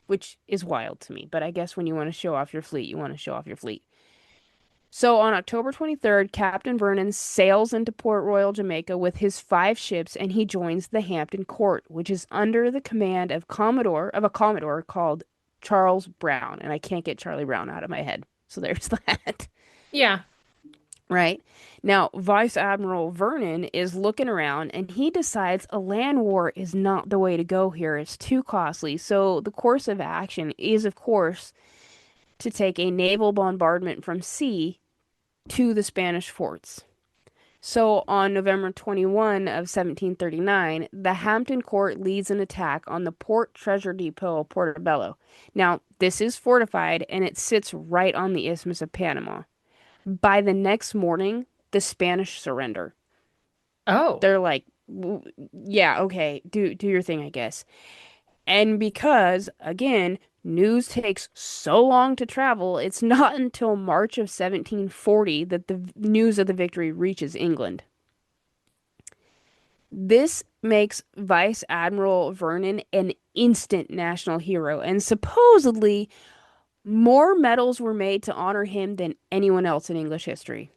Which is wild to me, but I guess when you want to show off your fleet, you want to show off your fleet. So on October 23rd, Captain Vernon sails into Port Royal, Jamaica with his 5 ships and he joins the Hampton Court, which is under the command of a Commodore called Charles Brown, and I can't get Charlie Brown out of my head. So there's that. Yeah. Right? Now, Vice Admiral Vernon is looking around and he decides a land war is not the way to go here. It's too costly. So the course of action is, of course, to take a naval bombardment from sea to the Spanish forts. So on November 21 of 1739, the Hampton Court leads an attack on the port treasure depot of Portobello. Now, this is fortified and it sits right on the Isthmus of Panama. By the next morning, the Spanish surrender. Oh, They're like, yeah, okay, do your thing, I guess. And because, again, news takes so long to travel, it's not until March of 1740 that the news of the victory reaches England. This makes Vice Admiral Vernon an instant national hero, and supposedly more medals were made to honor him than anyone else in English history.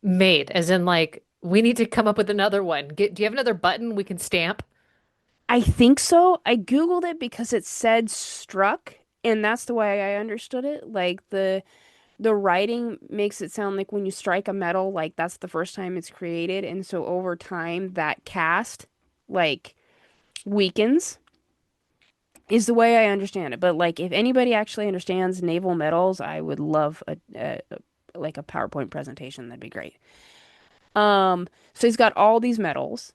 mate, as in like we need to come up with another one. Do you have another button we can stamp? I think so. I Googled it because it said struck, and that's the way I understood it. Like the writing makes it sound like when you strike a metal, like that's the first time it's created, and so over time that cast like weakens is the way I understand it. But like if anybody actually understands naval metals, I would love like a PowerPoint presentation. That'd be great. So he's got all these medals.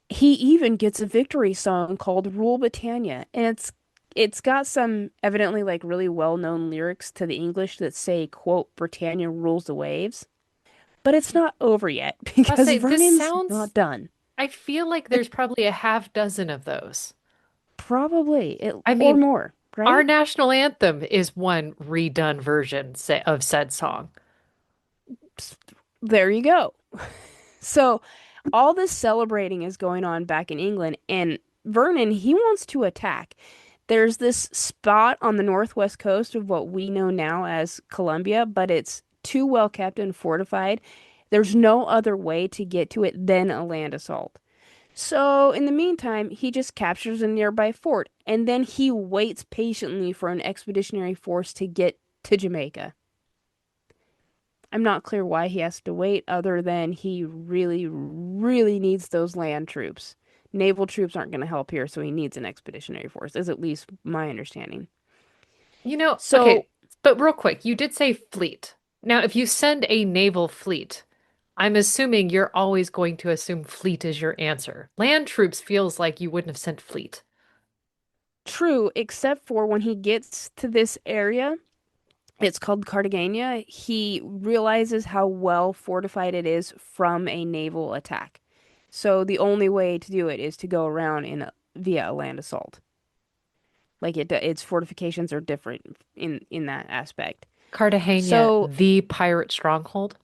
He even gets a victory song called Rule Britannia, and it's got some evidently like really well-known lyrics to the English that say, quote, Britannia rules the waves. But it's not over yet I'll because say this Vernon's sounds, not done. I feel like there's probably a half dozen of those. Probably I or mean, more, our right? national anthem is one redone version of said song. There you go. So all this celebrating is going on back in England, and Vernon, he wants to attack. There's this spot on the northwest coast of what we know now as Colombia, but it's too well kept and fortified. There's no other way to get to it than a land assault. So, in the meantime, he just captures a nearby fort, and then he waits patiently for an expeditionary force to get to Jamaica. I'm not clear why he has to wait, other than he really, really needs those land troops. Naval troops aren't going to help here, so he needs an expeditionary force, is at least my understanding. Okay, So, but real quick, you did say fleet. Now, if you send a naval fleet, I'm assuming you're always going to assume fleet is your answer. Land troops feels like you wouldn't have sent fleet. true, except for when he gets to this area, it's called Cartagena, he realizes how well fortified it is from a naval attack. So, the only way to do it is to go around via a land assault. Like its fortifications are different in that aspect. Cartagena, So, the pirate stronghold.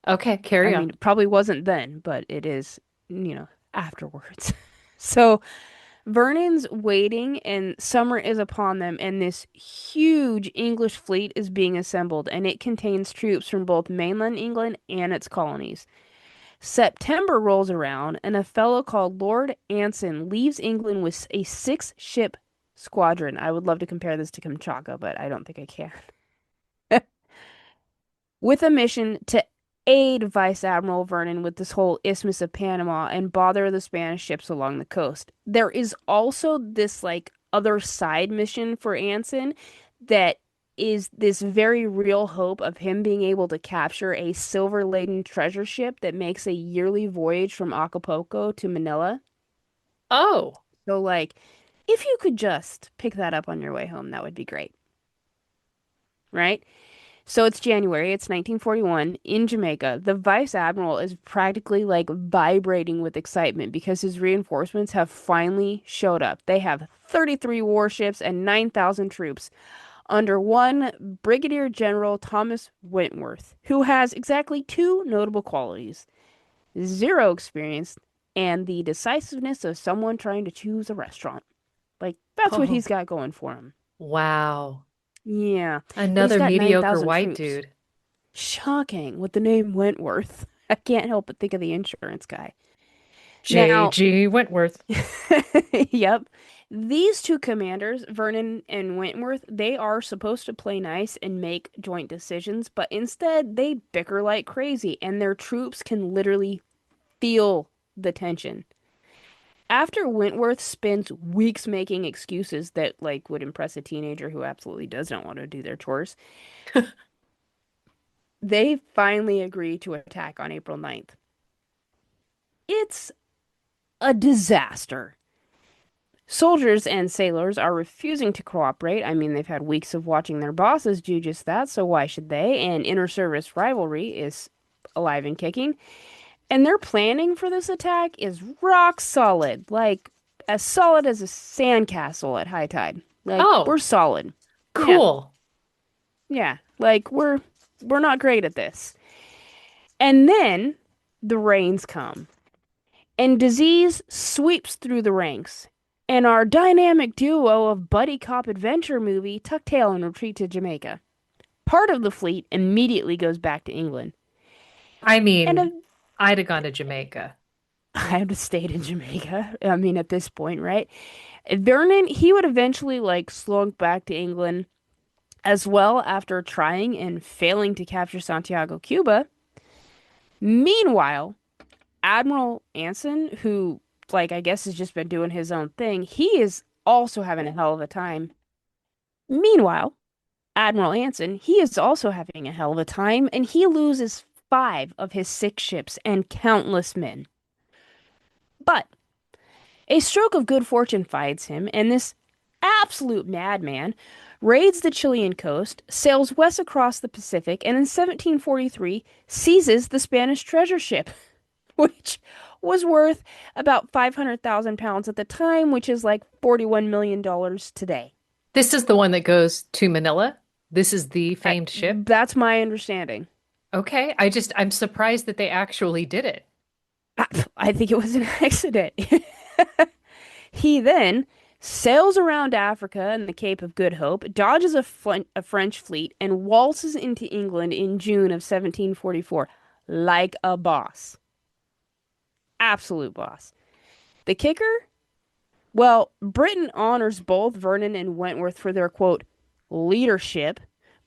Okay, I carry on. mean, it probably wasn't then, but it is, afterwards. So, Vernon's waiting, and summer is upon them, and this huge English fleet is being assembled, and it contains troops from both mainland England and its colonies. September rolls around, and a fellow called Lord Anson leaves England with a six-ship squadron. I would love to compare this to Kamchatka, but I don't think I can. With a mission to aid Vice Admiral Vernon with this whole Isthmus of Panama and bother the Spanish ships along the coast. There is also this like other side mission for Anson that is this very real hope of him being able to capture a silver-laden treasure ship that makes a yearly voyage from Acapulco to Manila. Oh, So like if you could just pick that up on your way home, that would be great, right? So it's January, it's 1941 in Jamaica. The vice admiral is practically like vibrating with excitement because his reinforcements have finally showed up. They have 33 warships and 9,000 troops under one Brigadier General Thomas Wentworth, who has exactly two notable qualities: zero experience and the decisiveness of someone trying to choose a restaurant. Like, that's what he's oh, got going for him. wow. Yeah, but he's Another got mediocre 9,000 white troops. dude. Shocking with the name Wentworth. I can't help but think of the insurance guy. Now, J.G. Wentworth. yep. These two commanders, Vernon and Wentworth, they are supposed to play nice and make joint decisions, but instead they bicker like crazy, and their troops can literally feel the tension. After Wentworth spends weeks making excuses that like would impress a teenager who absolutely does not want to do their chores, they finally agree to attack on April 9th. It's a disaster. Soldiers and sailors are refusing to cooperate. I mean, they've had weeks of watching their bosses do just that, so why should they? And inter-service rivalry is alive and kicking. And their planning for this attack is rock solid, like as solid as a sandcastle at high tide. Like, we're Oh, solid. Yeah, cool. yeah. Like we're not great at this. And then the rains come. And disease sweeps through the ranks. And our dynamic duo of buddy cop adventure movie tuck tail and retreat to Jamaica. Part of the fleet immediately goes back to England. I And mean, I'd have gone to Jamaica. I have stayed in Jamaica. I mean, at this point, right? Vernon, he would eventually like slunk back to England as well after trying and failing to capture Santiago, Cuba. Meanwhile, Admiral Anson, who, like, I guess has just been doing his own thing, he is also having a hell of a time. Meanwhile, Admiral Anson, he is also having a hell of a time, and he loses five of his six ships and countless men. But a stroke of good fortune finds him, and this absolute madman raids the Chilean coast, sails west across the Pacific, and in 1743 seizes the Spanish treasure ship. Which, was worth about 500,000 pounds at the time, which is like $41 million today. This is the one that goes to Manila. This is the famed ship. That's my understanding. Okay, I'm surprised that they actually did it. I think it was an accident. He then sails around Africa and the Cape of Good Hope, dodges a French fleet, and waltzes into England in June of 1744 like a boss. Absolute boss. The kicker? Well, Britain honors both Vernon and Wentworth for their quote, leadership,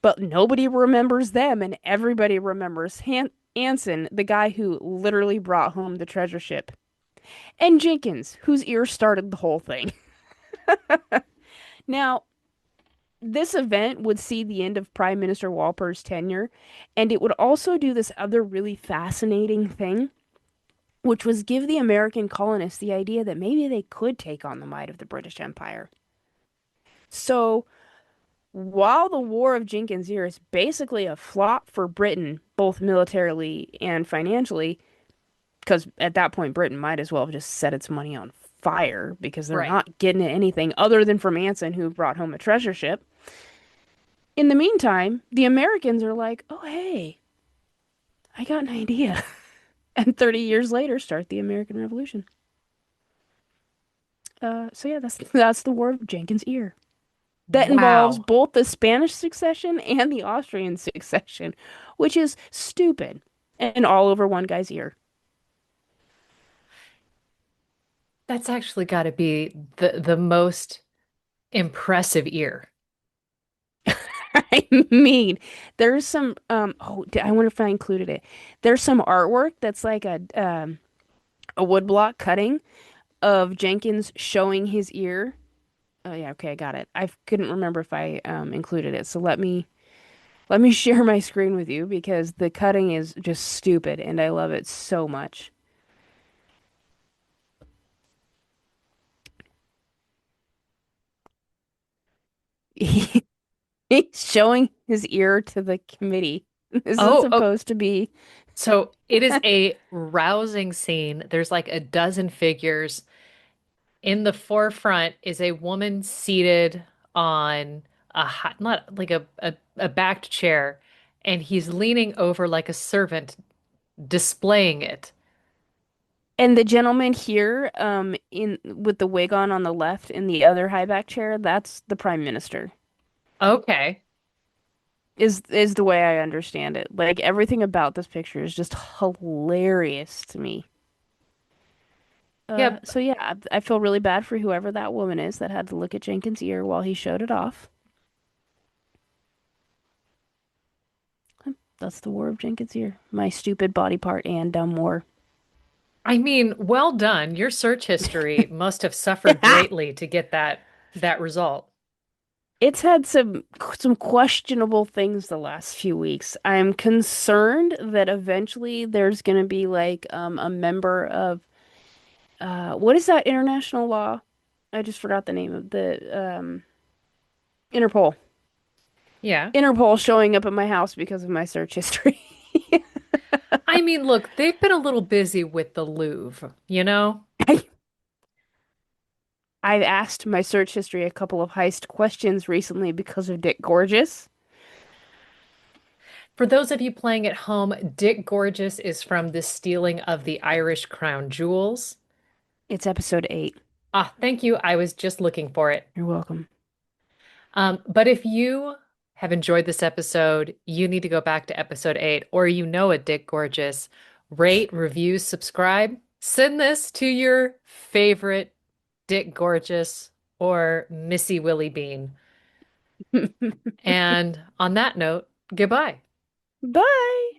but nobody remembers them and everybody remembers Anson, the guy who literally brought home the treasure ship, and Jenkins, whose ear started the whole thing. Now, this event would see the end of Prime Minister Walper's tenure, and it would also do this other really fascinating thing, which was give the American colonists the idea that maybe they could take on the might of the British Empire. So, while the War of Jenkins Ear is basically a flop for Britain, both militarily and financially, because at that point Britain might as well have just set its money on fire because they're Right. not getting anything other than from Anson, who brought home a treasure ship. In the meantime, the Americans are like, oh, hey, I got an idea. And 30 years later, start the American Revolution. So yeah, that's the War of Jenkins' Ear. That involves Wow. both the Spanish succession and the Austrian succession, which is stupid and all over one guy's ear. That's actually got to be the most impressive ear. I mean, there's some I wonder if I included it. There's some artwork that's like a woodblock cutting of Jenkins showing his ear. Oh yeah, okay, I got it. I couldn't remember if I included it. So let me share my screen with you because the cutting is just stupid and I love it so much. He's showing his ear to the committee. This is Oh, supposed to be so it is a rousing scene. There's like a dozen figures. In the forefront is a woman seated on not like a backed chair, and he's leaning over like a servant displaying it. And the gentleman here, in with the wig on the left in the other high back chair, that's the prime minister. Okay. Is the way I understand it. Like everything about this picture is just hilarious to me. Yep. So yeah, I feel really bad for whoever that woman is that had to look at Jenkins' ear while he showed it off. That's the War of Jenkins' ear. My stupid body part and dumb war. I mean, well done. Your search history must have suffered greatly to get that result. It's had some questionable things the last few weeks. I'm concerned that eventually there's gonna be like a member of what is that international law? I just forgot the name of the Interpol. Yeah. Interpol showing up at my house because of my search history. I mean, look, they've been a little busy with the Louvre, you know? I've asked my search history a couple of heist questions recently because of Dick Gorgeous. For those of you playing at home, Dick Gorgeous is from the stealing of the Irish crown jewels. It's episode 8. Ah, thank you. I was just looking for it. You're welcome. But if you have enjoyed this episode, you need to go back to episode 8, or you know a Dick Gorgeous. Rate, review, subscribe. Send this to your favorite Dick Gorgeous or Missy Willie Bean. And on that note, goodbye. Bye.